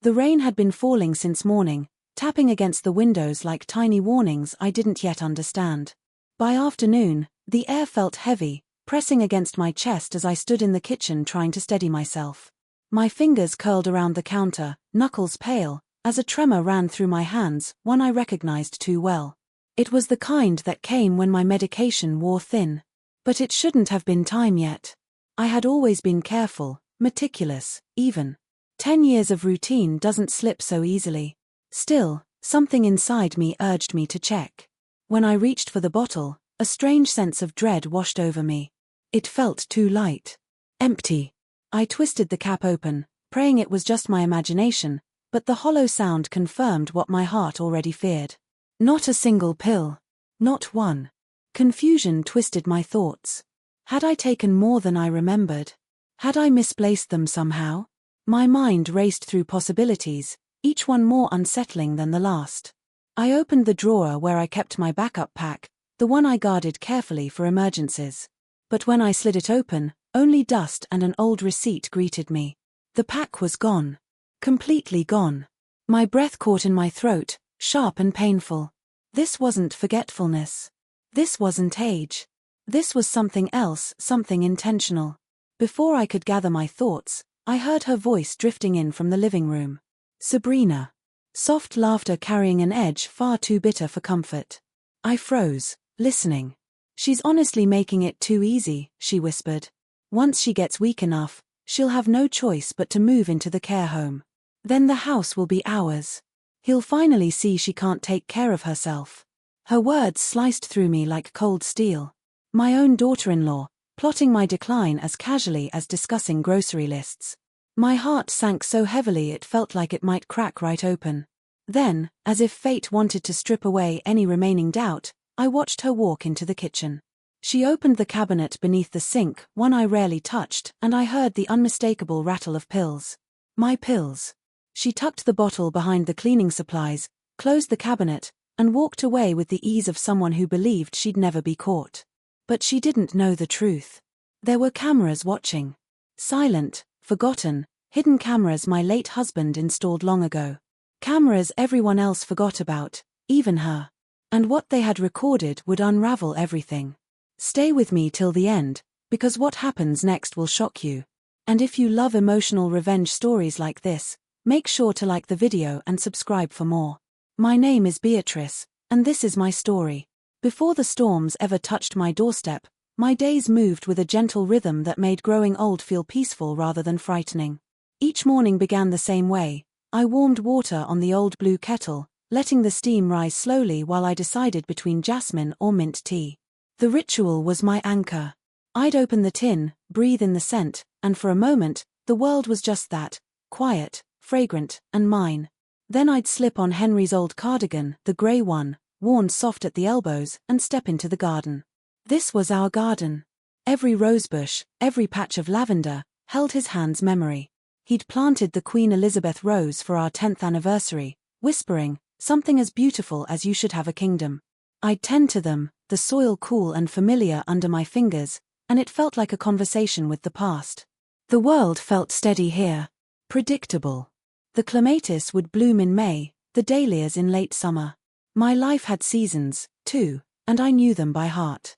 The rain had been falling since morning, tapping against the windows like tiny warnings I didn't yet understand. By afternoon, the air felt heavy, pressing against my chest as I stood in the kitchen trying to steady myself. My fingers curled around the counter, knuckles pale, as a tremor ran through my hands, one I recognized too well. It was the kind that came when my medication wore thin. But it shouldn't have been time yet. I had always been careful, meticulous, even. 10 years of routine doesn't slip so easily. Still, something inside me urged me to check. When I reached for the bottle, a strange sense of dread washed over me. It felt too light. Empty. I twisted the cap open, praying it was just my imagination, but the hollow sound confirmed what my heart already feared. Not a single pill. Not one. Confusion twisted my thoughts. Had I taken more than I remembered? Had I misplaced them somehow? My mind raced through possibilities, each one more unsettling than the last. I opened the drawer where I kept my backup pack, the one I guarded carefully for emergencies. But when I slid it open, only dust and an old receipt greeted me. The pack was gone. Completely gone. My breath caught in my throat, sharp and painful. This wasn't forgetfulness. This wasn't age. This was something else, something intentional. Before I could gather my thoughts, I heard her voice drifting in from the living room. Sabrina. Soft laughter carrying an edge far too bitter for comfort. I froze, listening. She's honestly making it too easy, she whispered. Once she gets weak enough, she'll have no choice but to move into the care home. Then the house will be ours. He'll finally see she can't take care of herself. Her words sliced through me like cold steel. My own daughter-in-law, plotting my decline as casually as discussing grocery lists. My heart sank so heavily it felt like it might crack right open. Then, as if fate wanted to strip away any remaining doubt, I watched her walk into the kitchen. She opened the cabinet beneath the sink, one I rarely touched, and I heard the unmistakable rattle of pills. My pills. She tucked the bottle behind the cleaning supplies, closed the cabinet, and walked away with the ease of someone who believed she'd never be caught. But she didn't know the truth. There were cameras watching. Silent, forgotten, hidden cameras my late husband installed long ago. Cameras everyone else forgot about, even her. And what they had recorded would unravel everything. Stay with me till the end, because what happens next will shock you. And if you love emotional revenge stories like this, make sure to like the video and subscribe for more. My name is Beatrice, and this is my story. Before the storms ever touched my doorstep, my days moved with a gentle rhythm that made growing old feel peaceful rather than frightening. Each morning began the same way. I warmed water on the old blue kettle, letting the steam rise slowly while I decided between jasmine or mint tea. The ritual was my anchor. I'd open the tin, breathe in the scent, and for a moment, the world was just that, quiet, fragrant, and mine. Then I'd slip on Henry's old cardigan, the grey one, worn soft at the elbows, and step into the garden. This was our garden. Every rosebush, every patch of lavender, held his hand's memory. He'd planted the Queen Elizabeth rose for our 10th anniversary, whispering, "Something as beautiful as you should have a kingdom." I'd tend to them, the soil cool and familiar under my fingers, and it felt like a conversation with the past. The world felt steady here. Predictable. The clematis would bloom in May, the dahlias in late summer. My life had seasons, too, and I knew them by heart.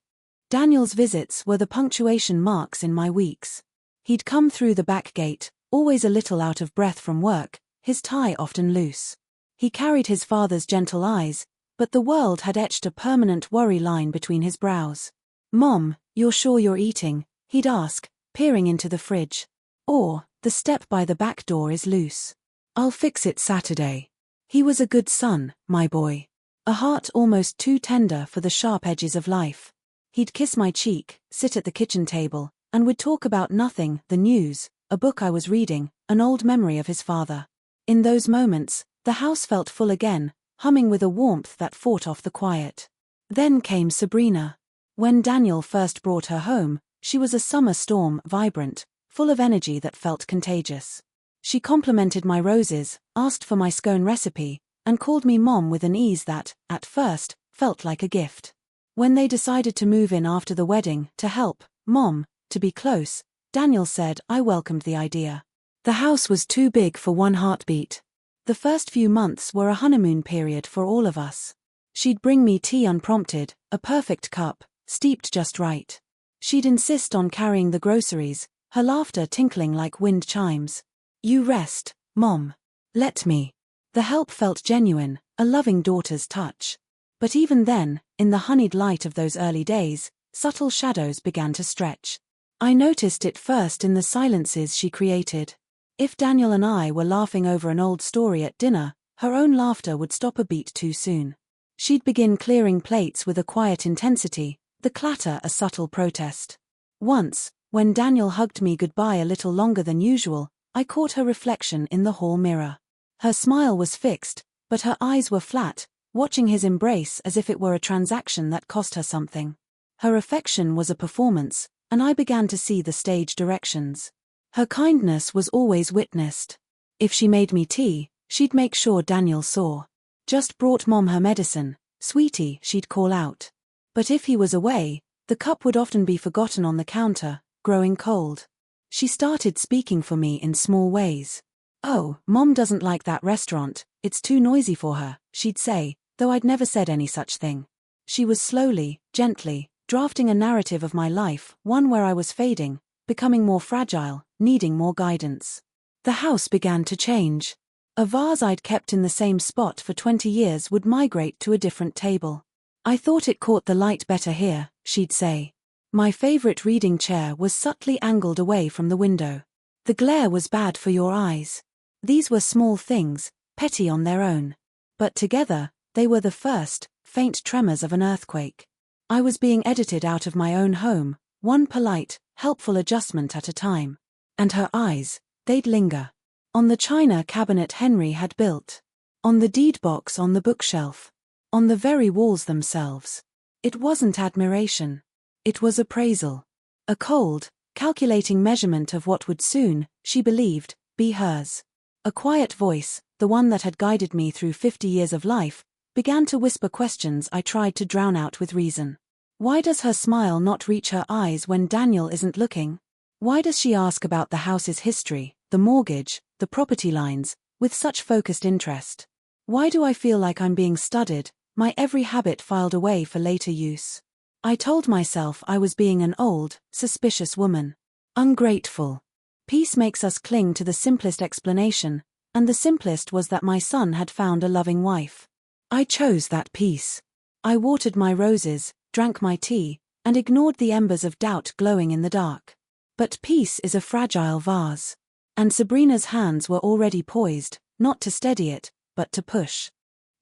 Daniel's visits were the punctuation marks in my weeks. He'd come through the back gate, always a little out of breath from work, his tie often loose. He carried his father's gentle eyes, but the world had etched a permanent worry line between his brows. "Mom, you're sure you're eating?" he'd ask, peering into the fridge. Or, "The step by the back door is loose. I'll fix it Saturday." He was a good son, my boy. A heart almost too tender for the sharp edges of life. He'd kiss my cheek, sit at the kitchen table, and would talk about nothing, the news, a book I was reading, an old memory of his father. In those moments, the house felt full again, humming with a warmth that fought off the quiet. Then came Sabrina. When Daniel first brought her home, she was a summer storm, vibrant, full of energy that felt contagious. She complimented my roses, asked for my scone recipe, and called me Mom with an ease that, at first, felt like a gift. When they decided to move in after the wedding, to help, Mom, to be close, Daniel said I welcomed the idea. The house was too big for one heartbeat. The first few months were a honeymoon period for all of us. She'd bring me tea unprompted, a perfect cup, steeped just right. She'd insist on carrying the groceries, her laughter tinkling like wind chimes. "You rest, Mom. Let me." The help felt genuine, a loving daughter's touch. But even then, in the honeyed light of those early days, subtle shadows began to stretch. I noticed it first in the silences she created. If Daniel and I were laughing over an old story at dinner, her own laughter would stop a beat too soon. She'd begin clearing plates with a quiet intensity, the clatter a subtle protest. Once, when Daniel hugged me goodbye a little longer than usual, I caught her reflection in the hall mirror. Her smile was fixed, but her eyes were flat, watching his embrace as if it were a transaction that cost her something. Her affection was a performance, and I began to see the stage directions. Her kindness was always witnessed. If she made me tea, she'd make sure Daniel saw. "Just brought Mom her medicine, sweetie," she'd call out. But if he was away, the cup would often be forgotten on the counter, growing cold. She started speaking for me in small ways. "Oh, Mom doesn't like that restaurant, it's too noisy for her," she'd say, though I'd never said any such thing. She was slowly, gently, drafting a narrative of my life, one where I was fading, becoming more fragile, needing more guidance. The house began to change. A vase I'd kept in the same spot for 20 years would migrate to a different table. "I thought it caught the light better here," she'd say. My favorite reading chair was subtly angled away from the window. "The glare was bad for your eyes." These were small things, petty on their own. But together, they were the first, faint tremors of an earthquake. I was being edited out of my own home, one polite, helpful adjustment at a time. And her eyes, they'd linger. On the china cabinet Henry had built. On the deed box on the bookshelf. On the very walls themselves. It wasn't admiration. It was appraisal. A cold, calculating measurement of what would soon, she believed, be hers. A quiet voice, the one that had guided me through 50 years of life, began to whisper questions I tried to drown out with reason. Why does her smile not reach her eyes when Daniel isn't looking? Why does she ask about the house's history, the mortgage, the property lines, with such focused interest? Why do I feel like I'm being studied, my every habit filed away for later use? I told myself I was being an old, suspicious woman. Ungrateful. Peace makes us cling to the simplest explanation, and the simplest was that my son had found a loving wife. I chose that peace. I watered my roses, drank my tea, and ignored the embers of doubt glowing in the dark. But peace is a fragile vase. And Sabrina's hands were already poised, not to steady it, but to push.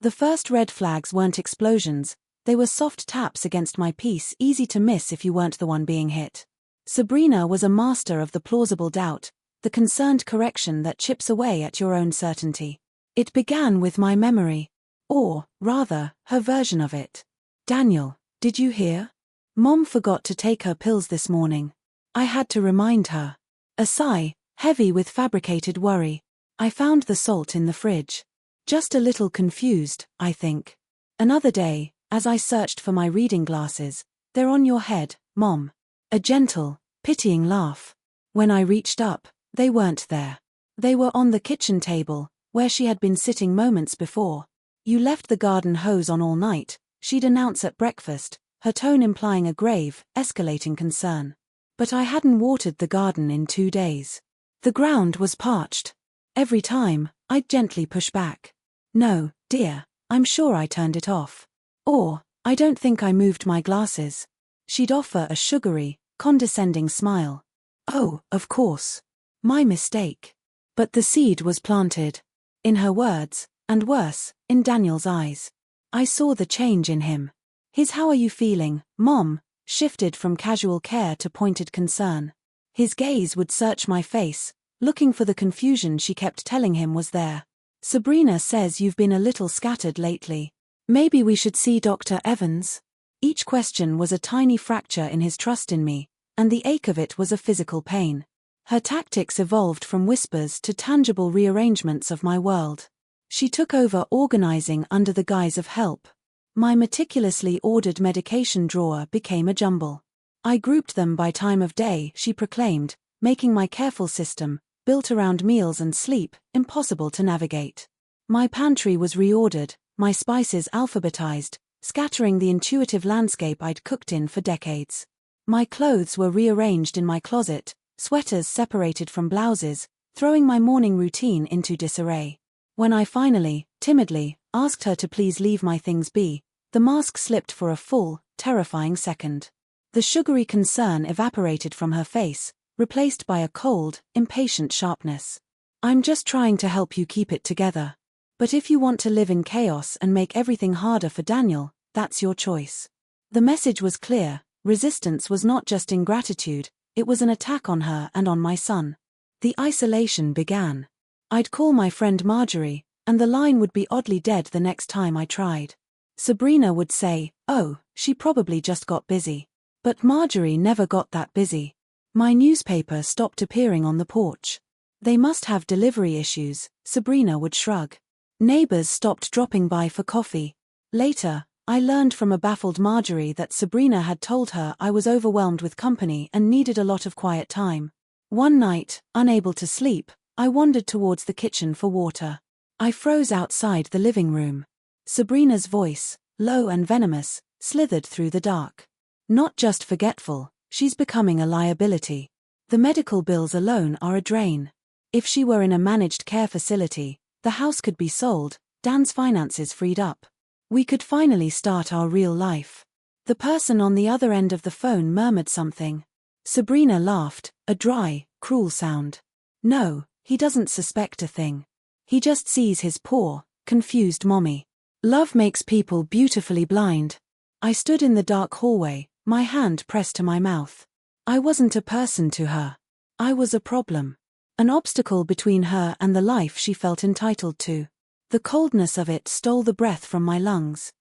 The first red flags weren't explosions, they were soft taps against my peace, easy to miss if you weren't the one being hit. Sabrina was a master of the plausible doubt, the concerned correction that chips away at your own certainty. It began with my memory. Or, rather, her version of it. "Daniel, did you hear? Mom forgot to take her pills this morning." I had to remind her. A sigh, heavy with fabricated worry. "I found the salt in the fridge. Just a little confused, I think." Another day, as I searched for my reading glasses, "They're on your head, Mom." A gentle, pitying laugh. When I reached up, they weren't there. They were on the kitchen table, where she had been sitting moments before. "You left the garden hose on all night," she'd announce at breakfast, her tone implying a grave, escalating concern. But I hadn't watered the garden in 2 days. The ground was parched. Every time, I'd gently push back. "No, dear, I'm sure I turned it off." Or, "I don't think I moved my glasses." She'd offer a sugary, condescending smile. "Oh, of course. My mistake." But the seed was planted. In her words, and worse, in Daniel's eyes. I saw the change in him. His "how are you feeling, Mom?" shifted from casual care to pointed concern. His gaze would search my face, looking for the confusion she kept telling him was there. "Sabrina says you've been a little scattered lately. Maybe we should see Dr. Evans?" Each question was a tiny fracture in his trust in me, and the ache of it was a physical pain. Her tactics evolved from whispers to tangible rearrangements of my world. She took over organizing under the guise of help. My meticulously ordered medication drawer became a jumble. I grouped them by time of day, she proclaimed, making my careful system, built around meals and sleep, impossible to navigate. My pantry was reordered, my spices alphabetized, scattering the intuitive landscape I'd cooked in for decades. My clothes were rearranged in my closet, sweaters separated from blouses, throwing my morning routine into disarray. When I finally, timidly, asked her to please leave my things be, the mask slipped for a full, terrifying second. The sugary concern evaporated from her face, replaced by a cold, impatient sharpness. I'm just trying to help you keep it together. But if you want to live in chaos and make everything harder for Daniel, that's your choice. The message was clear. Resistance was not just ingratitude, it was an attack on her and on my son. The isolation began. I'd call my friend Marjorie, and the line would be oddly dead the next time I tried. Sabrina would say, "Oh, she probably just got busy." But Marjorie never got that busy. My newspaper stopped appearing on the porch. "They must have delivery issues," Sabrina would shrug. Neighbors stopped dropping by for coffee. Later, I learned from a baffled Marjorie that Sabrina had told her I was overwhelmed with company and needed a lot of quiet time. One night, unable to sleep, I wandered towards the kitchen for water. I froze outside the living room. Sabrina's voice, low and venomous, slithered through the dark. "Not just forgetful, she's becoming a liability. The medical bills alone are a drain. If she were in a managed care facility, the house could be sold, Dan's finances freed up. We could finally start our real life." The person on the other end of the phone murmured something. Sabrina laughed, a dry, cruel sound. "No, he doesn't suspect a thing. He just sees his poor, confused mommy. Love makes people beautifully blind." I stood in the dark hallway, my hand pressed to my mouth. I wasn't a person to her. I was a problem. An obstacle between her and the life she felt entitled to. The coldness of it stole the breath from my lungs.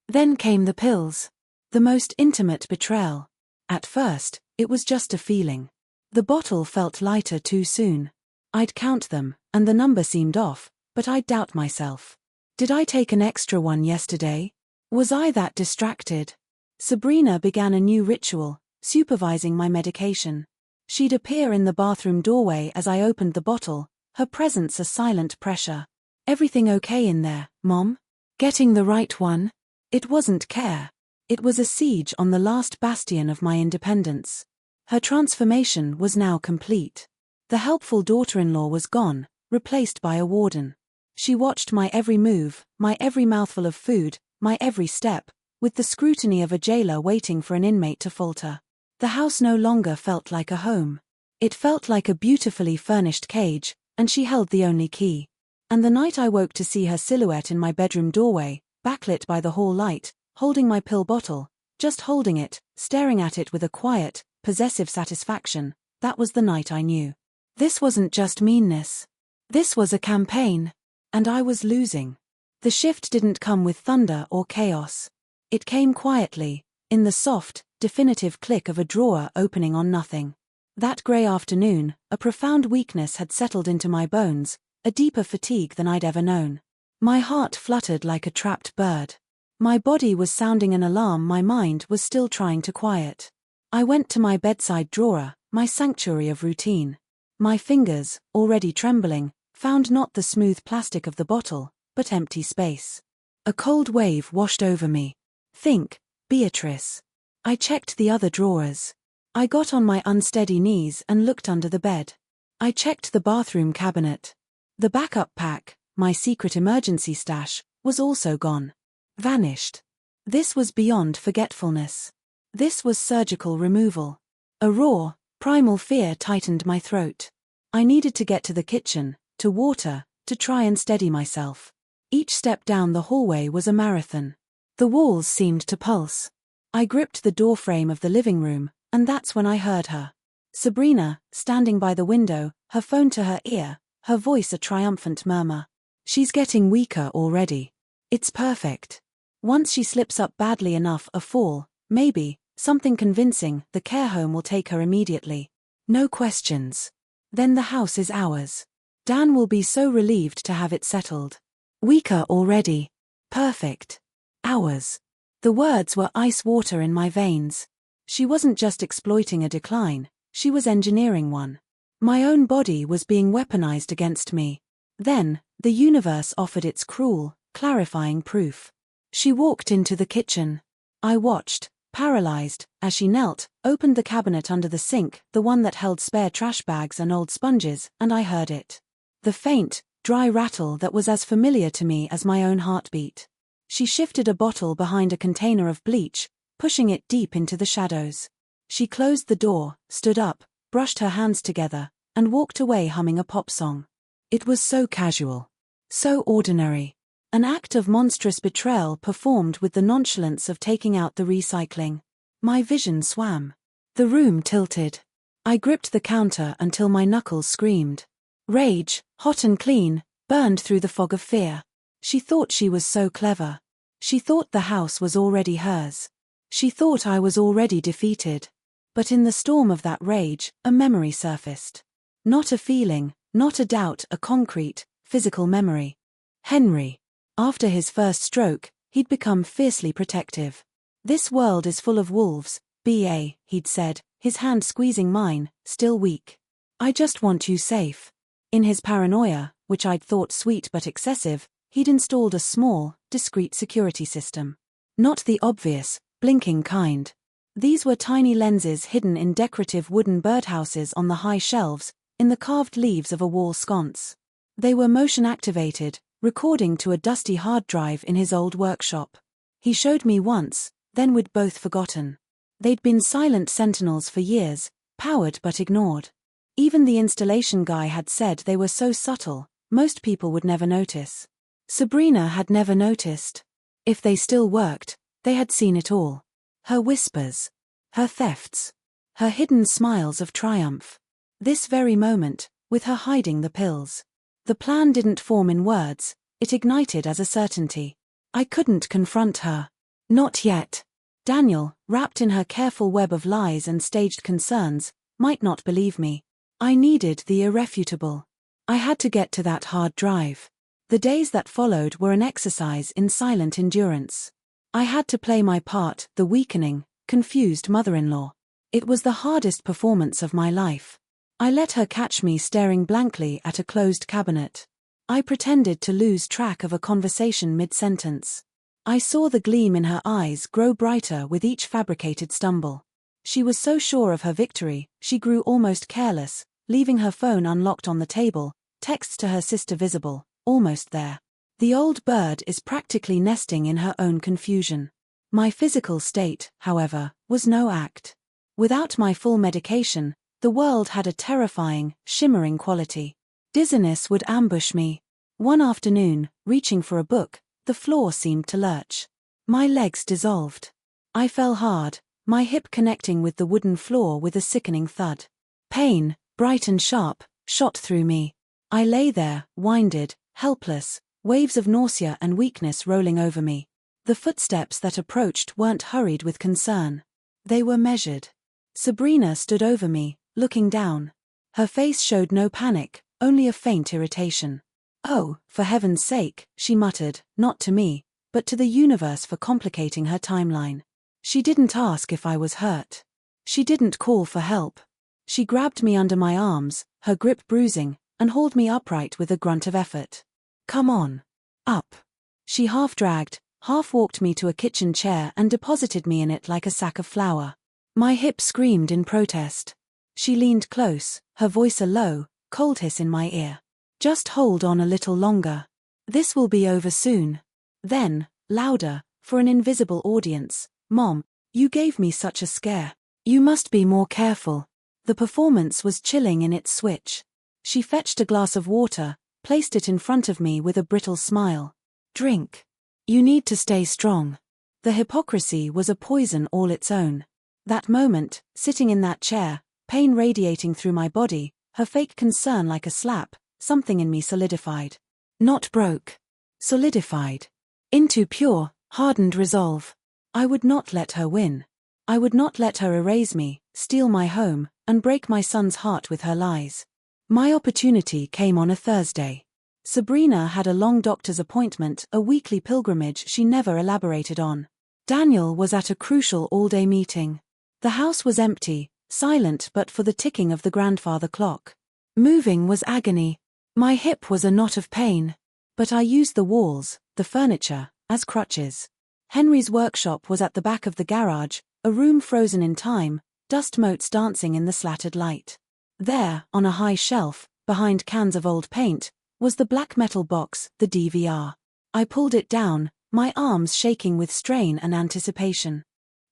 Then came the pills. The most intimate betrayal. At first, it was just a feeling. The bottle felt lighter too soon. I'd count them, and the number seemed off, but I'd doubt myself. Did I take an extra one yesterday? Was I that distracted? Sabrina began a new ritual, supervising my medication. She'd appear in the bathroom doorway as I opened the bottle, her presence a silent pressure. "Everything okay in there, Mom? Getting the right one?" It wasn't care. It was a siege on the last bastion of my independence. Her transformation was now complete. The helpful daughter-in-law was gone, replaced by a warden. She watched my every move, my every mouthful of food, my every step, with the scrutiny of a jailer waiting for an inmate to falter. The house no longer felt like a home. It felt like a beautifully furnished cage, and she held the only key. And the night I woke to see her silhouette in my bedroom doorway, backlit by the hall light, holding my pill bottle, just holding it, staring at it with a quiet, possessive satisfaction, that was the night I knew. This wasn't just meanness. This was a campaign. And I was losing. The shift didn't come with thunder or chaos. It came quietly, in the soft, definitive click of a drawer opening on nothing. That grey afternoon, a profound weakness had settled into my bones, a deeper fatigue than I'd ever known. My heart fluttered like a trapped bird. My body was sounding an alarm my mind was still trying to quiet. I went to my bedside drawer, my sanctuary of routine. My fingers, already trembling, found not the smooth plastic of the bottle, but empty space. A cold wave washed over me. Think, Beatrice. I checked the other drawers. I got on my unsteady knees and looked under the bed. I checked the bathroom cabinet. The backup pack, my secret emergency stash, was also gone. Vanished. This was beyond forgetfulness. This was surgical removal. A raw, primal fear tightened my throat. I needed to get to the kitchen, to water, to try and steady myself. Each step down the hallway was a marathon. The walls seemed to pulse. I gripped the doorframe of the living room, and that's when I heard her. Sabrina, standing by the window, her phone to her ear, her voice a triumphant murmur. "She's getting weaker already. It's perfect. Once she slips up badly enough, a fall, maybe, something convincing, the care home will take her immediately. No questions. Then the house is ours. Dan will be so relieved to have it settled. Weaker already. Perfect. Ours." The words were ice water in my veins. She wasn't just exploiting a decline, she was engineering one. My own body was being weaponized against me. Then, The universe offered its cruel, clarifying proof. She walked into the kitchen. I watched, paralyzed, as she knelt, opened the cabinet under the sink, the one that held spare trash bags and old sponges, and I heard it. The faint, dry rattle that was as familiar to me as my own heartbeat. She shifted a bottle behind a container of bleach, pushing it deep into the shadows. She closed the door, stood up, brushed her hands together, and walked away humming a pop song. It was so casual. So ordinary. An act of monstrous betrayal performed with the nonchalance of taking out the recycling. My vision swam. The room tilted. I gripped the counter until my knuckles screamed. Rage, hot and clean, burned through the fog of fear. She thought she was so clever. She thought the house was already hers. She thought I was already defeated. But in the storm of that rage, a memory surfaced. Not a feeling, not a doubt, a concrete, physical memory. Henry. After his first stroke, he'd become fiercely protective. "This world is full of wolves, B.A., he'd said, his hand squeezing mine, still weak. "I just want you safe." In his paranoia, which I'd thought sweet but excessive, he'd installed a small, discreet security system. Not the obvious, blinking kind. These were tiny lenses hidden in decorative wooden birdhouses on the high shelves, in the carved leaves of a wall sconce. They were motion-activated, recording to a dusty hard drive in his old workshop. He showed me once, then we'd both forgotten. They'd been silent sentinels for years, powered but ignored. Even the installation guy had said they were so subtle, most people would never notice. Sabrina had never noticed. If they still worked, they had seen it all. Her whispers. Her thefts. Her hidden smiles of triumph. This very moment, with her hiding the pills. The plan didn't form in words, it ignited as a certainty. I couldn't confront her. Not yet. Daniel, wrapped in her careful web of lies and staged concerns, might not believe me. I needed the irrefutable. I had to get to that hard drive. The days that followed were an exercise in silent endurance. I had to play my part, the weakening, confused mother-in-law. It was the hardest performance of my life. I let her catch me staring blankly at a closed cabinet. I pretended to lose track of a conversation mid-sentence. I saw the gleam in her eyes grow brighter with each fabricated stumble. She was so sure of her victory, she grew almost careless, leaving her phone unlocked on the table, texts to her sister visible, almost there. The old bird is practically nesting in her own confusion. My physical state, however, was no act. Without my full medication, the world had a terrifying, shimmering quality. Dizziness would ambush me. One afternoon, reaching for a book, the floor seemed to lurch. My legs dissolved. I fell hard, my hip connecting with the wooden floor with a sickening thud. Pain, bright and sharp, shot through me. I lay there, winded, helpless, waves of nausea and weakness rolling over me. The footsteps that approached weren't hurried with concern. They were measured. Sabrina stood over me, looking down. Her face showed no panic, only a faint irritation. "Oh, for heaven's sake," she muttered, not to me, but to the universe for complicating her timeline. She didn't ask if I was hurt. She didn't call for help. She grabbed me under my arms, her grip bruising, and hauled me upright with a grunt of effort. "Come on. Up." She half dragged, half walked me to a kitchen chair and deposited me in it like a sack of flour. My hip screamed in protest. She leaned close, her voice a low, cold hiss in my ear. "Just hold on a little longer. This will be over soon." Then, louder, for an invisible audience, "Mom, you gave me such a scare. You must be more careful." The performance was chilling in its switch. She fetched a glass of water, placed it in front of me with a brittle smile. "Drink. You need to stay strong." The hypocrisy was a poison all its own. That moment, sitting in that chair, pain radiating through my body, her fake concern like a slap, something in me solidified. Not broke. Solidified. Into pure, hardened resolve. I would not let her win. I would not let her erase me, steal my home, and break my son's heart with her lies. My opportunity came on a Thursday. Sabrina had a long doctor's appointment, a weekly pilgrimage she never elaborated on. Daniel was at a crucial all-day meeting. The house was empty, silent but for the ticking of the grandfather clock. Moving was agony. My hip was a knot of pain. But I used the walls, the furniture, as crutches. Henry's workshop was at the back of the garage, a room frozen in time, dust motes dancing in the slattered light. There, on a high shelf, behind cans of old paint, was the black metal box, the DVR. I pulled it down, my arms shaking with strain and anticipation.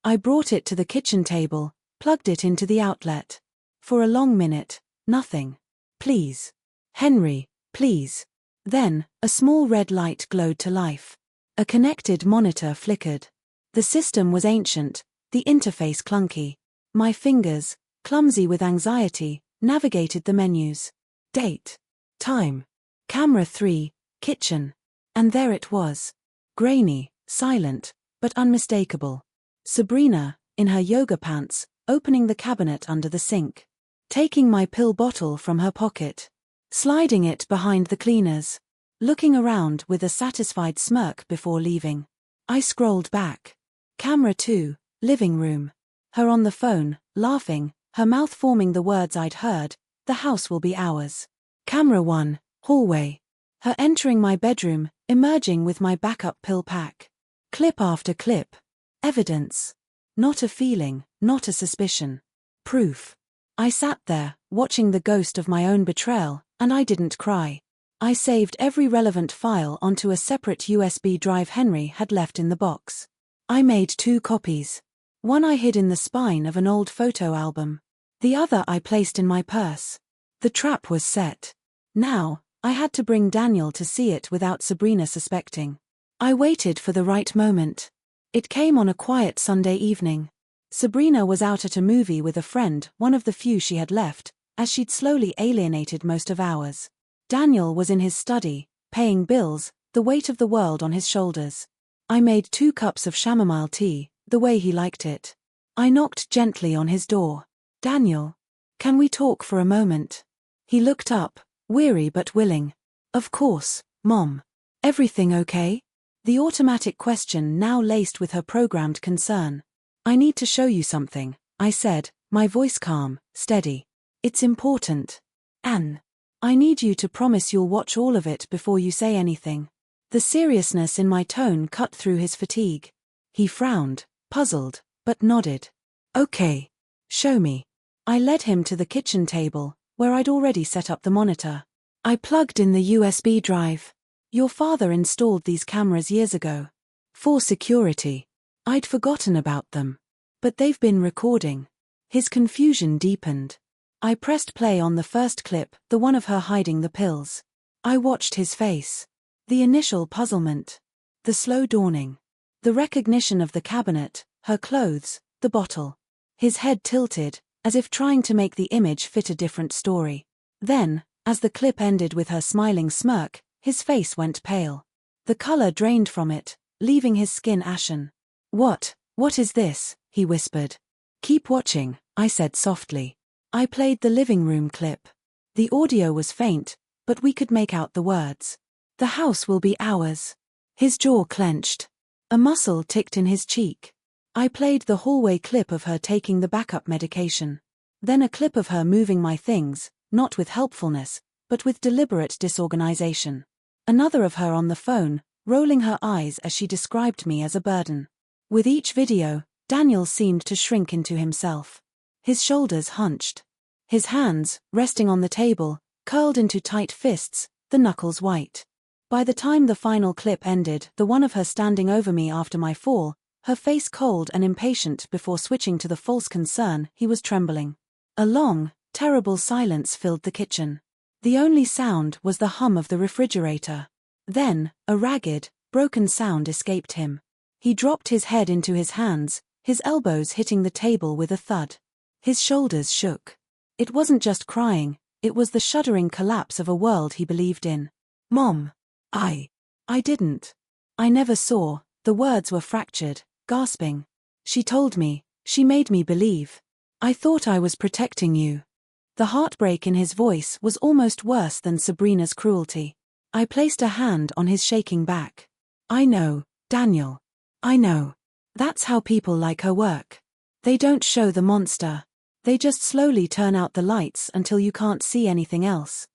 I brought it to the kitchen table, plugged it into the outlet. For a long minute, nothing. Please. Henry, please. Then, a small red light glowed to life. A connected monitor flickered. The system was ancient, the interface clunky. My fingers, clumsy with anxiety, navigated the menus. Date. Time. Camera 3, kitchen. And there it was. Grainy, silent, but unmistakable. Sabrina, in her yoga pants, opening the cabinet under the sink. Taking my pill bottle from her pocket. Sliding it behind the cleaners. Looking around with a satisfied smirk before leaving. I scrolled back. Camera 2, living room. Her on the phone, laughing, her mouth forming the words I'd heard, the house will be ours. Camera 1, hallway. Her entering my bedroom, emerging with my backup pill pack. Clip after clip. Evidence. Not a feeling, not a suspicion. Proof. I sat there, watching the ghost of my own betrayal, and I didn't cry. I saved every relevant file onto a separate USB drive Henry had left in the box. I made 2 copies. One I hid in the spine of an old photo album. The other I placed in my purse. The trap was set. Now, I had to bring Daniel to see it without Sabrina suspecting. I waited for the right moment. It came on a quiet Sunday evening. Sabrina was out at a movie with a friend, one of the few she had left, as she'd slowly alienated most of ours. Daniel was in his study, paying bills, the weight of the world on his shoulders. I made 2 cups of chamomile tea, the way he liked it. I knocked gently on his door. Daniel, can we talk for a moment? He looked up, weary but willing. Of course, Mom. Everything okay? The automatic question now laced with her programmed concern. I need to show you something, I said, my voice calm, steady. It's important. Anne. I need you to promise you'll watch all of it before you say anything. The seriousness in my tone cut through his fatigue. He frowned, puzzled, but nodded. Okay. Show me. I led him to the kitchen table, where I'd already set up the monitor. I plugged in the USB drive. Your father installed these cameras years ago. For security. I'd forgotten about them. But they've been recording. His confusion deepened. I pressed play on the first clip, the one of her hiding the pills. I watched his face. The initial puzzlement. The slow dawning. The recognition of the cabinet, her clothes, the bottle. His head tilted, as if trying to make the image fit a different story. Then, as the clip ended with her smiling smirk, his face went pale. The color drained from it, leaving his skin ashen. What is this? He whispered. Keep watching, I said softly. I played the living room clip. The audio was faint, but we could make out the words. The house will be ours. His jaw clenched. A muscle ticked in his cheek. I played the hallway clip of her taking the backup medication. Then a clip of her moving my things, not with helpfulness, but with deliberate disorganization. Another of her on the phone, rolling her eyes as she described me as a burden. With each video, Daniel seemed to shrink into himself. His shoulders hunched. His hands, resting on the table, curled into tight fists, the knuckles white. By the time the final clip ended, the one of her standing over me after my fall, her face cold and impatient before switching to the false concern, he was trembling. A long, terrible silence filled the kitchen. The only sound was the hum of the refrigerator. Then, a ragged, broken sound escaped him. He dropped his head into his hands, his elbows hitting the table with a thud. His shoulders shook. It wasn't just crying, it was the shuddering collapse of a world he believed in. Mom. I didn't. I never saw, the words were fractured, gasping. She told me, she made me believe. I thought I was protecting you. The heartbreak in his voice was almost worse than Sabrina's cruelty. I placed a hand on his shaking back. I know, Daniel. I know. That's how people like her work. They don't show the monster. They just slowly turn out the lights until you can't see anything else.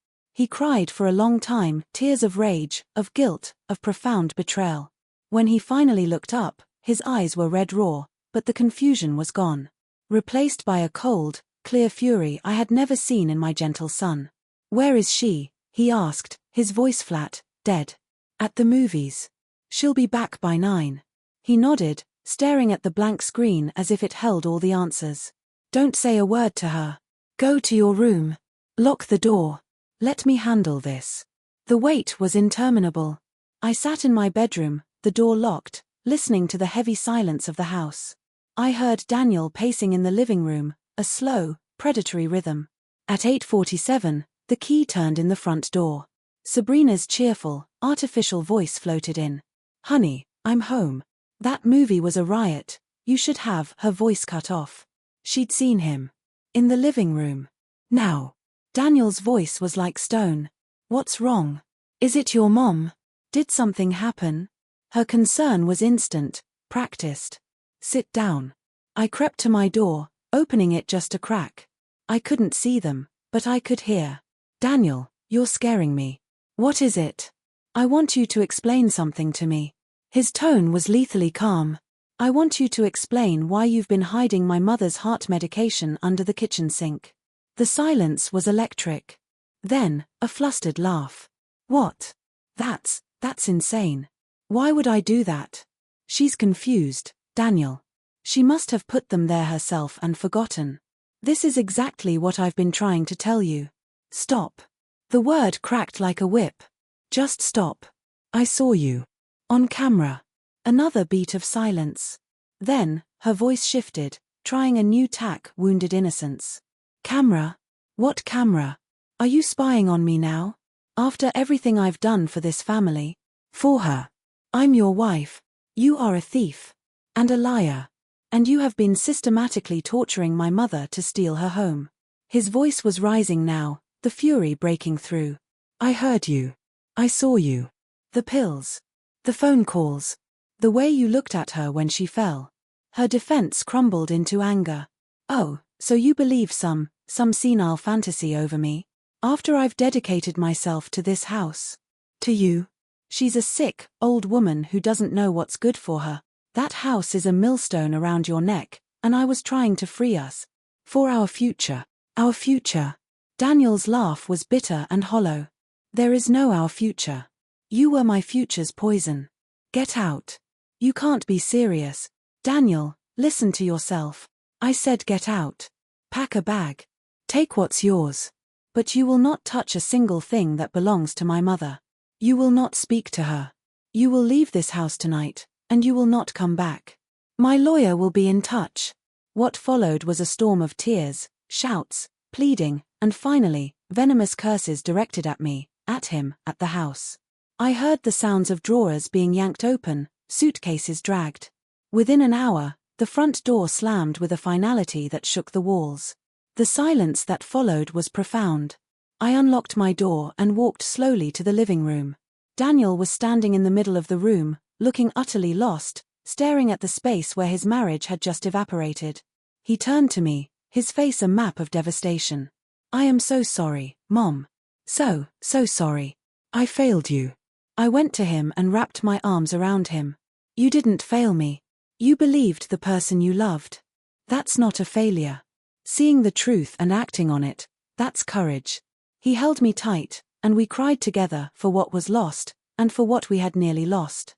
He cried for a long time, tears of rage, of guilt, of profound betrayal. When he finally looked up, his eyes were red raw, but the confusion was gone. Replaced by a cold, clear fury I had never seen in my gentle son. "Where is she?" he asked, his voice flat. "Dead. At the movies. She'll be back by 9. He nodded, staring at the blank screen as if it held all the answers. "Don't say a word to her. Go to your room. Lock the door. Let me handle this." The wait was interminable. I sat in my bedroom, the door locked, listening to the heavy silence of the house. I heard Daniel pacing in the living room, a slow, predatory rhythm. At 8:47, the key turned in the front door. Sabrina's cheerful, artificial voice floated in. "Honey, I'm home. That movie was a riot. You should have." Her voice cut off. She'd seen him. In the living room. Now. Daniel's voice was like stone. "What's wrong? Is it your mom? Did something happen?" Her concern was instant, practiced. "Sit down." I crept to my door, opening it just a crack. I couldn't see them, but I could hear. "Daniel, you're scaring me. What is it? I want you to explain something to me." His tone was lethally calm. "I want you to explain why you've been hiding my mother's heart medication under the kitchen sink." The silence was electric. Then, a flustered laugh. "What? That's insane. Why would I do that?" "She's confused, Daniel. She must have put them there herself and forgotten. This is exactly what I've been trying to tell you. Stop." The word cracked like a whip. "Just stop. I saw you. On camera." Another beat of silence. Then, her voice shifted, trying a new tack. "Wounded innocence." "Camera? What camera? Are you spying on me now? After everything I've done for this family? For her? I'm your wife. You are a thief. And a liar. And you have been systematically torturing my mother to steal her home." His voice was rising now, the fury breaking through. "I heard you. I saw you. The pills. The phone calls. The way you looked at her when she fell." Her defense crumbled into anger. "Oh, so you believe some senile fantasy over me? After I've dedicated myself to this house? To you? She's a sick, old woman who doesn't know what's good for her. That house is a millstone around your neck, and I was trying to free us. For our future. Our future." Daniel's laugh was bitter and hollow. "There is no our future. You were my future's poison. Get out. You can't be serious. Daniel, listen to yourself. I said get out. Pack a bag. Take what's yours. But you will not touch a single thing that belongs to my mother. You will not speak to her. You will leave this house tonight, and you will not come back. My lawyer will be in touch." What followed was a storm of tears, shouts, pleading, and finally, venomous curses directed at me, at him, at the house. I heard the sounds of drawers being yanked open, suitcases dragged. Within an hour, the front door slammed with a finality that shook the walls. The silence that followed was profound. I unlocked my door and walked slowly to the living room. Daniel was standing in the middle of the room, looking utterly lost, staring at the space where his marriage had just evaporated. He turned to me, his face a map of devastation. "I am so sorry, Mom. So sorry. I failed you." I went to him and wrapped my arms around him. "You didn't fail me. You believed the person you loved. That's not a failure. Seeing the truth and acting on it, that's courage." He held me tight, and we cried together for what was lost, and for what we had nearly lost.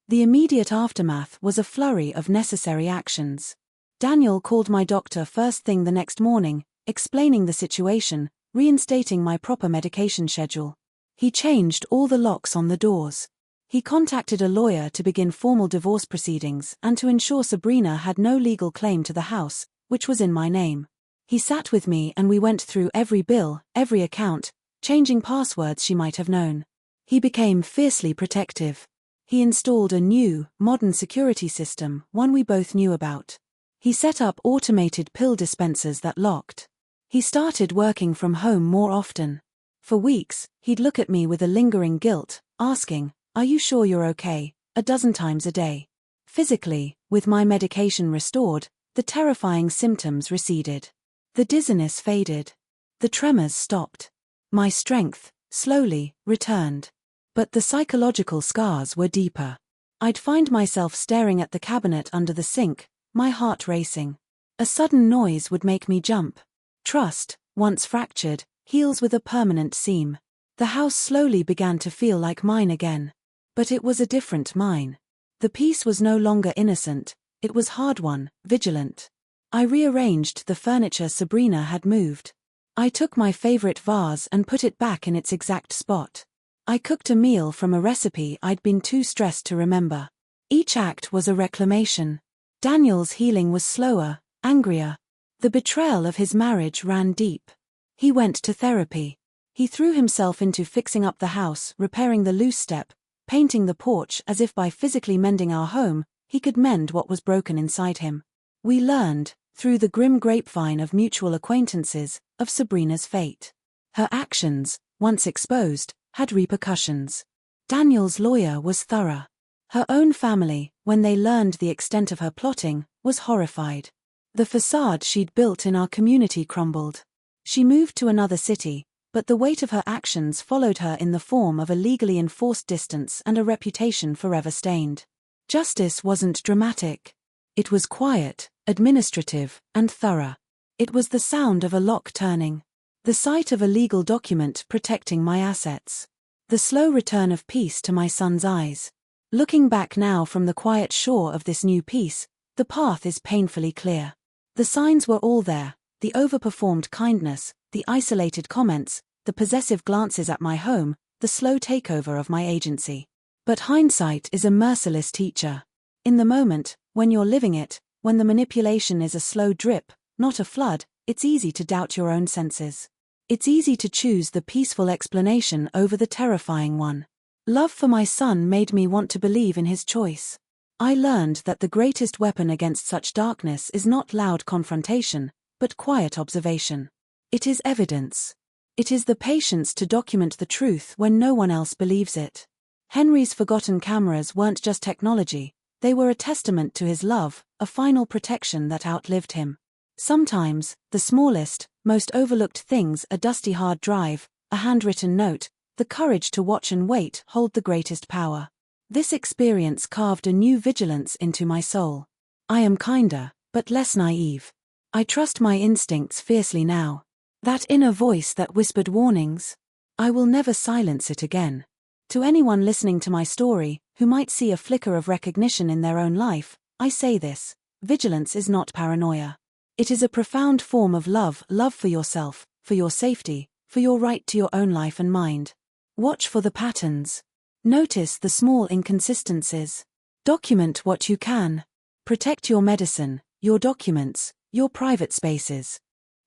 The immediate aftermath was a flurry of necessary actions. Daniel called my doctor first thing the next morning, explaining the situation, reinstating my proper medication schedule. He changed all the locks on the doors. He contacted a lawyer to begin formal divorce proceedings and to ensure Sabrina had no legal claim to the house, which was in my name. He sat with me and we went through every bill, every account, changing passwords she might have known. He became fiercely protective. He installed a new, modern security system, one we both knew about. He set up automated pill dispensers that locked. He started working from home more often. For weeks, he'd look at me with a lingering guilt, asking, "Are you sure you're okay?" a dozen times a day. Physically, with my medication restored, the terrifying symptoms receded. The dizziness faded. The tremors stopped. My strength, slowly, returned. But the psychological scars were deeper. I'd find myself staring at the cabinet under the sink, my heart racing. A sudden noise would make me jump. Trust, once fractured, heals with a permanent seam. The house slowly began to feel like mine again. But it was a different mine. The peace was no longer innocent, it was hard-won, vigilant. I rearranged the furniture Sabrina had moved. I took my favorite vase and put it back in its exact spot. I cooked a meal from a recipe I'd been too stressed to remember. Each act was a reclamation. Daniel's healing was slower, angrier. The betrayal of his marriage ran deep. He went to therapy. He threw himself into fixing up the house, repairing the loose step, painting the porch as if by physically mending our home, he could mend what was broken inside him. We learned, through the grim grapevine of mutual acquaintances, of Sabrina's fate. Her actions, once exposed, had repercussions. Daniel's lawyer was thorough. Her own family, when they learned the extent of her plotting, was horrified. The facade she'd built in our community crumbled. She moved to another city, but the weight of her actions followed her in the form of a legally enforced distance and a reputation forever stained. Justice wasn't dramatic. It was quiet, administrative, and thorough. It was the sound of a lock turning. The sight of a legal document protecting my assets. The slow return of peace to my son's eyes. Looking back now from the quiet shore of this new peace, the path is painfully clear. The signs were all there, the overperformed kindness, the isolated comments, the possessive glances at my home, the slow takeover of my agency. But hindsight is a merciless teacher. In the moment, when you're living it, when the manipulation is a slow drip, not a flood, it's easy to doubt your own senses. It's easy to choose the peaceful explanation over the terrifying one. Love for my son made me want to believe in his choice. I learned that the greatest weapon against such darkness is not loud confrontation, but quiet observation. It is evidence. It is the patience to document the truth when no one else believes it. Henry's forgotten cameras weren't just technology, they were a testament to his love, a final protection that outlived him. Sometimes, the smallest, most overlooked things, a dusty hard drive, a handwritten note, the courage to watch and wait, hold the greatest power. This experience carved a new vigilance into my soul. I am kinder, but less naive. I trust my instincts fiercely now. That inner voice that whispered warnings, I will never silence it again. To anyone listening to my story, who might see a flicker of recognition in their own life, I say this: vigilance is not paranoia. It is a profound form of love for yourself, for your safety, for your right to your own life and mind. Watch for the patterns. Notice the small inconsistencies. Document what you can. Protect your medicine, your documents, your private spaces.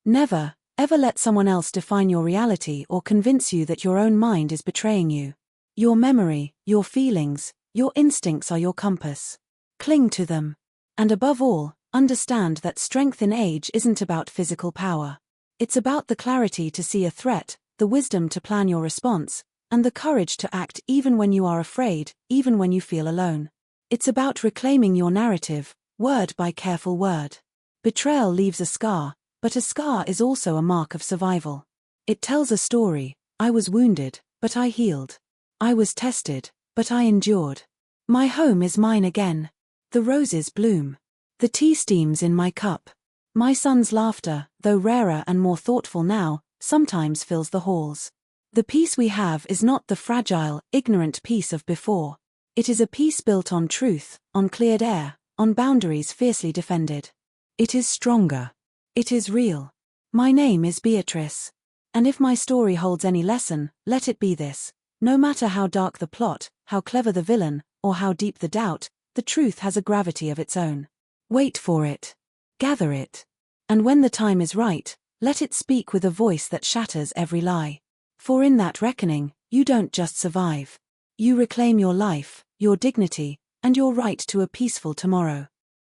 Never, ever let someone else define your reality or convince you that your own mind is betraying you. Your memory, your feelings, your instincts are your compass. Cling to them. And above all, understand that strength in age isn't about physical power. It's about the clarity to see a threat, the wisdom to plan your response, and the courage to act even when you are afraid, even when you feel alone. It's about reclaiming your narrative, word by careful word. Betrayal leaves a scar, but a scar is also a mark of survival. It tells a story: I was wounded, but I healed. I was tested, but I endured. My home is mine again. The roses bloom. The tea steams in my cup. My son's laughter, though rarer and more thoughtful now, sometimes fills the halls. The peace we have is not the fragile, ignorant peace of before. It is a peace built on truth, on cleared air, on boundaries fiercely defended. It is stronger. It is real. My name is Beatrice. And if my story holds any lesson, let it be this: no matter how dark the plot, how clever the villain, or how deep the doubt, the truth has a gravity of its own. Wait for it. Gather it. And when the time is right, let it speak with a voice that shatters every lie. For in that reckoning, you don't just survive. You reclaim your life, your dignity, and your right to a peaceful tomorrow.